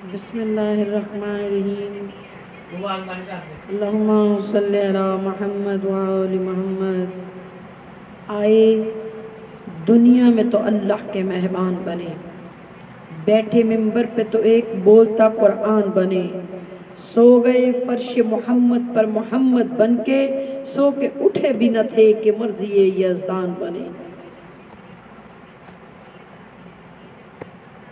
بسم اللہ الرحمن الرحیم اللہم صلی علی محمد وآل محمد۔ آئے دنیا میں تو اللہ کے مہمان بنے، بیٹھے منبر پہ تو ایک بولتا قرآن بنے، سو گئے فرش محمد پر محمد بن کے، سو کے اٹھے بھی نہ تھے کہ مرضی یزدان بنے۔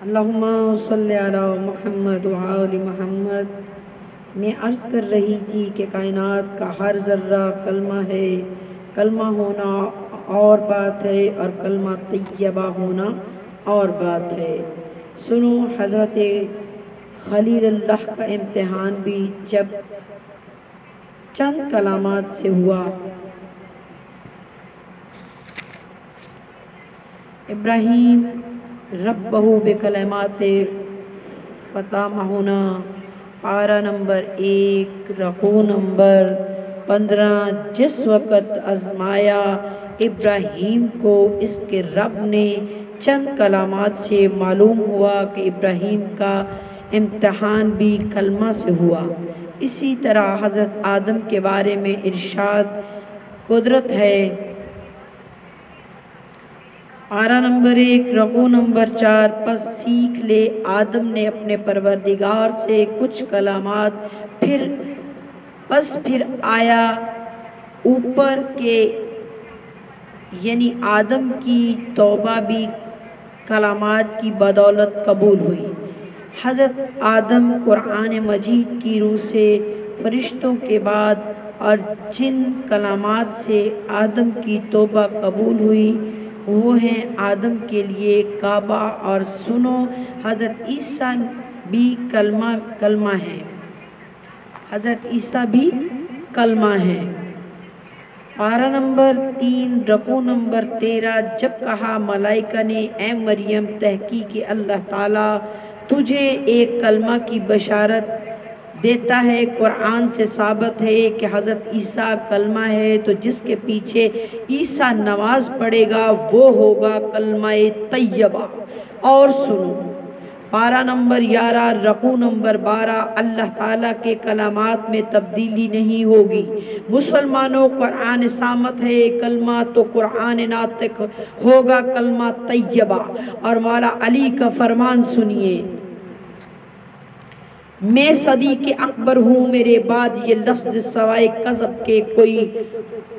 اللہم صلی علی محمد وآل محمد۔ میں عرض کر رہی تھی کہ کائنات کا ہر ذرہ کلمہ ہے، کلمہ ہونا اور بات ہے اور کلمہ طیبہ ہونا اور بات ہے۔ سنو حضرت خلیل اللہ کا امتحان بھی جب چند کلمات سے ہوا۔ ابراہیم ربہ بکلمات فتامہنا، پارہ نمبر 1 رکوع نمبر 15۔ جس وقت آزمایا ابراہیم کو اس کے رب نے چند کلمات سے، معلوم ہوا کہ ابراہیم کا امتحان بھی کلمہ سے ہوا۔ اسی طرح حضرت آدم کے بارے میں ارشاد قدرت ہے، پارہ نمبر 1 رکوع نمبر 4۔ پس سیکھ لے آدم نے اپنے پروردگار سے کچھ کلمات، پھر آیا اوپر کے یعنی آدم کی توبہ بھی کلمات کی بدولت قبول ہوئی۔ حضرت آدم قرآن مجید کی روح سے فرشتوں کے بعد اور جن کلمات سے آدم کی توبہ قبول ہوئی وہ ہیں آدم کے لیے کعبہ، اور سنو حضرت عیسیٰ بھی کلمہ ہیں، حضرت عیسیٰ بھی کلمہ ہیں۔ پارہ نمبر 3 رکوع نمبر 13۔ جب کہا ملائکہ نے، اے مریم تحقیق اللہ تعالیٰ تجھے ایک کلمہ کی بشارت دیتا ہے، قرآن سے ثابت ہے کہ حضرت عیسیٰ کلمہ ہے، تو جس کے پیچھے عیسیٰ نماز پڑھے گا وہ ہوگا کلمہ طیبہ۔ اور سنو پارہ نمبر 11 رکوع نمبر 12۔ اللہ تعالیٰ کے کلمات میں تبدیلی نہیں ہوگی۔ مسلمانوں قرآن صامت ہے، کلمہ تو قرآن ناطق ہوگا کلمہ طیبہ۔ اور مولا علی کا فرمان سنیے، میں صدیق اکبر ہوں، میرے بعد یہ لفظ سوائے کذب کے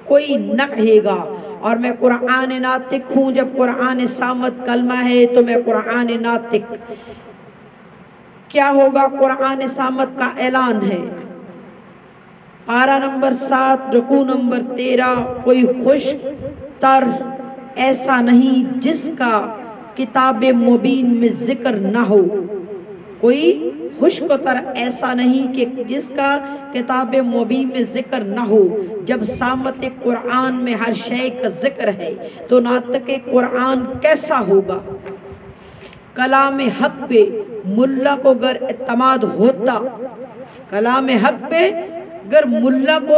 کوئی نہ کہے گا، اور میں قرآن ناطق ہوں۔ جب قرآن صامت کلمہ ہے تو میں قرآن ناطق کیا ہوگا؟ قرآن صامت کا اعلان ہے۔ پارہ نمبر 7 رکوع نمبر 13۔ کوئی خشک تر ایسا نہیں جس کا کتاب مبین میں ذکر نہ ہو، کوئی خشک تر ایسا نہیں کہ جس کا کتاب مبین میں ذکر نہ ہو۔ جب صامت قرآن میں ہر شے کا ذکر ہے تو ناطق قرآن کیسا ہوگا؟ کلام حق پہ ملا کو گر اعتماد ہوتا، کلام حق پہ گر ملا کو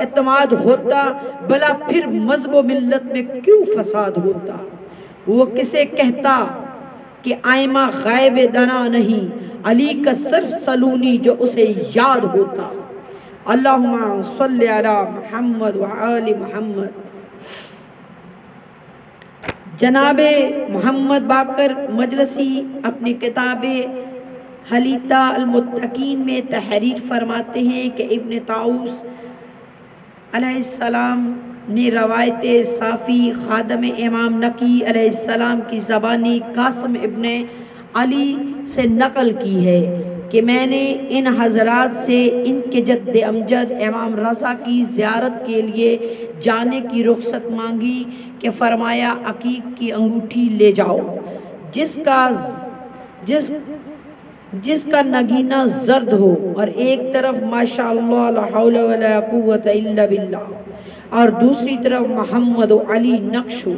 اعتماد ہوتا، بلا پھر مذہب و ملت میں کیوں فساد ہوتا؟ وہ کسے کہتا کہ آئمہ غیب دنا نہیں، علی کا صرف سلونی جو اسے یاد ہوتا۔ اللہم صلی علی محمد وآل محمد۔ جناب محمد باقر مجلسی اپنی کتاب حلیۃ المتقین میں تحریر فرماتے ہیں کہ ابن طاؤس علیہ السلام نے روایت صافی خادم امام نقی علیہ السلام کی زبانی قاسم ابن علی سے نقل کی ہے کہ میں نے ان حضرات سے ان کے جد امجد امام رضا کی زیارت کے لیے جانے کی رخصت مانگی کہ فرمایا عقیق کی انگوٹھی لے جاؤ جس کا نگینہ زرد ہو اور ایک طرف ماشاءاللہ لا حول ولا قوت الا باللہ اور دوسری طرف محمد و علی نقش ہو۔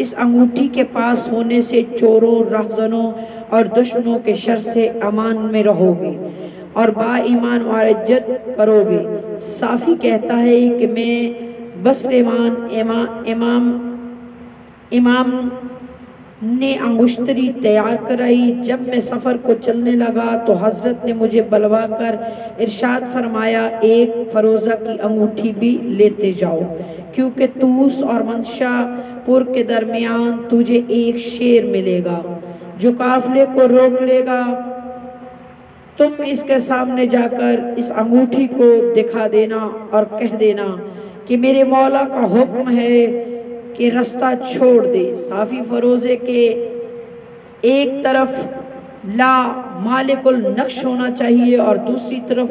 اس انگوٹھی کے پاس ہونے سے چوروں، رہزنوں اور دشمنوں کے شر سے امان میں رہو گے اور با ایمان و عزت کرو گے۔ صافی کہتا ہے کہ میں بصرمان امام نے انگشتری تیار کرائی۔ جب میں سفر کو چلنے لگا تو حضرت نے مجھے بلوا کر ارشاد فرمایا ایک فروزہ کی انگوٹھی بھی لیتے جاؤ، کیونکہ توس اور منشا پور کے درمیان تجھے ایک شیر ملے گا جو قافلے کو روک لے گا۔ تم اس کے سامنے جا کر اس انگوٹھی کو دکھا دینا اور کہہ دینا کہ میرے مولا کا حکم ہے کہ رستہ چھوڑ دے۔ صافی فروزے کے ایک طرف لا مالک النقش ہونا چاہیے اور دوسری طرف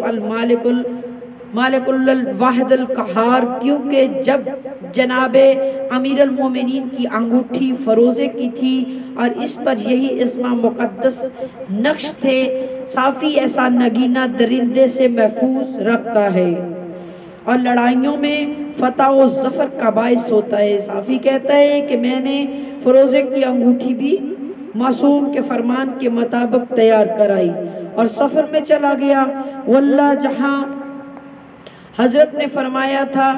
مالک الواحد القہار، کیونکہ جب جناب امیر المومنین کی انگوٹھی فروزے کی تھی اور اس پر یہی اسم مقدس نقش تھے۔ صافی ایسا نگینہ درندے سے محفوظ رکھتا ہے اور لڑائیوں میں فتح و ظفر کا باعث ہوتا ہے۔ صافی کہتا ہے کہ میں نے فروزے کی انگوٹھی بھی معصوم کے فرمان کے مطابق تیار کرائی اور سفر میں چلا گیا۔ واللہ جہاں حضرت نے فرمایا تھا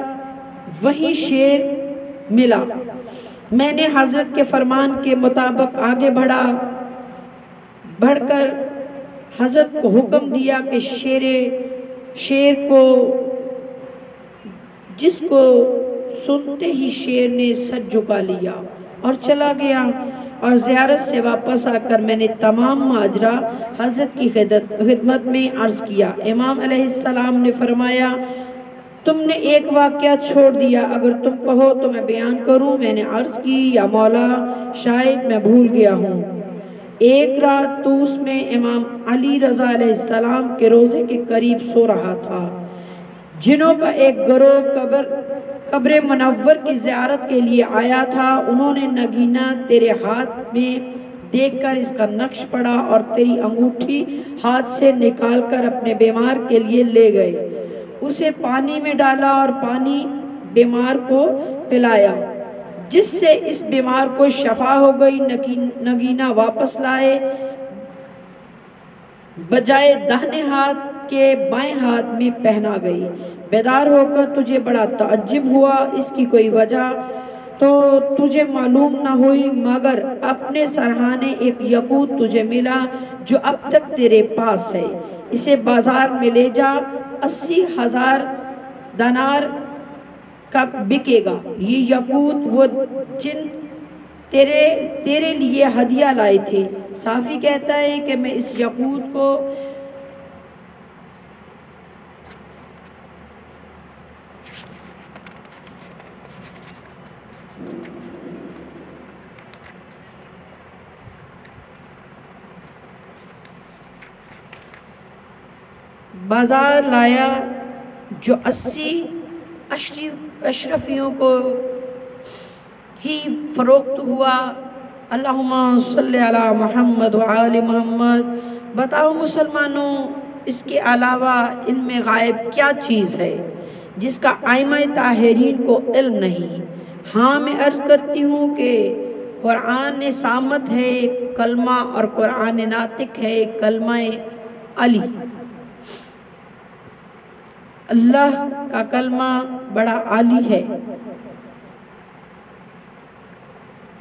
وہیں شیر ملا۔ میں نے حضرت کے فرمان کے مطابق آگے بڑھ کر حضرت کو حکم دیا کہ شیر کو، جس کو سنتے ہی شیر نے سر جھکا لیا اور چلا گیا، اور زیارت سے واپس آ کر میں نے تمام ماجرا حضرت کی خدمت میں عرض کیا۔ امام علیہ السلام نے فرمایا تم نے ایک واقعہ چھوڑ دیا، اگر تم کہو تو میں بیان کروں۔ میں نے عرض کی یا مولا شاید میں بھول گیا ہوں۔ ایک رات توس میں امام علی رضا علیہ السلام کے روضے کے قریب سو رہا تھا۔ جنوں کا ایک گروہ قبر منور کی زیارت کے لیے آیا تھا۔ انہوں نے نگینہ تیرے ہاتھ میں دیکھ کر اس کا نقش پڑا اور تیری انگوٹھی ہاتھ سے نکال کر اپنے بیمار کے لیے لے گئے۔ اسے پانی میں ڈالا اور پانی بیمار کو پلایا، جس سے اس بیمار کو شفا ہو گئی۔ نگینہ واپس لائے، بجائے داہنے ہاتھ کے بائیں ہاتھ میں پہنا گئی۔ بیدار ہو کر تجھے بڑا تعجب ہوا، اس کی کوئی وجہ تو تجھے معلوم نہ ہوئی، مگر اپنے سرہانے ایک یاقوت تجھے ملا جو اب تک تیرے پاس ہے۔ اسے بازار میں لے جا، 80,000 دینار کا بکے گا۔ یہ یاقوت وہ جن تیرے لیے ہدیہ لائے تھے۔ صافی کہتا ہے کہ میں اس یاقوت کو بازار لایا جو 80 اشرفیوں کو ہی فروخت ہوا۔ اللہم صلی علی محمد وآل محمد۔ بتاؤ مسلمانوں، اس کے علاوہ علم غائب کیا چیز ہے جس کا ائمہ طاہرین کو علم نہیں؟ ہاں میں عرض کرتی ہوں کہ قرآن صامت ہے کلمہ اور قرآن ناطق ہے کلمہ علی۔ اللہ کا کلمہ بڑا عالی ہے۔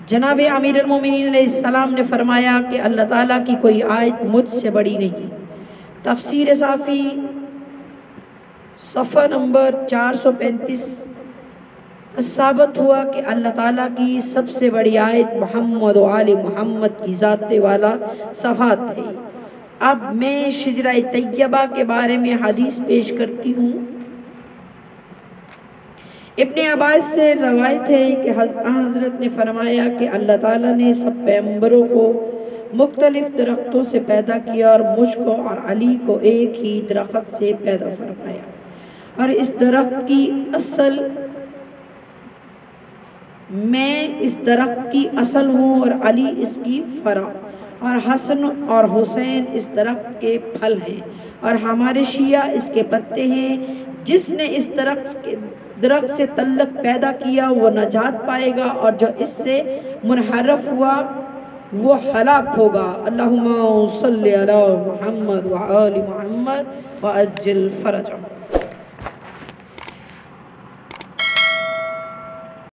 جناب امیر المومنین علیہ السلام نے فرمایا کہ اللہ تعالیٰ کی کوئی آیت مجھ سے بڑی نہیں۔ تفسیر صافی صفحہ نمبر 435۔ ثابت ہوا کہ اللہ تعالیٰ کی سب سے بڑی آیت محمد و آل محمد کی ذات والا صفات ہے۔ اب میں شجرہ طیبہ کے بارے میں حدیث پیش کرتی ہوں۔ ابن عباس سے روایت ہے کہ حضرت نے فرمایا کہ اللہ تعالیٰ نے سب پیغمبروں کو مختلف درختوں سے پیدا کیا اور مجھ کو اور علی کو ایک ہی درخت سے پیدا فرمایا، اور اس درخت کی اصل میں اس درخت کی اصل ہوں اور علی اس کی فرع، اور حسن اور حسین اس درخت کے پھل ہیں، اور ہمارے شیعہ اس کے پتے ہیں۔ جس نے اس درخت سے تعلق پیدا کیا وہ نجات پائے گا، اور جو اس سے منحرف ہوا وہ ہلاک ہوگا۔ اللہم صلی علی محمد وآل محمد وعجل فرجہ۔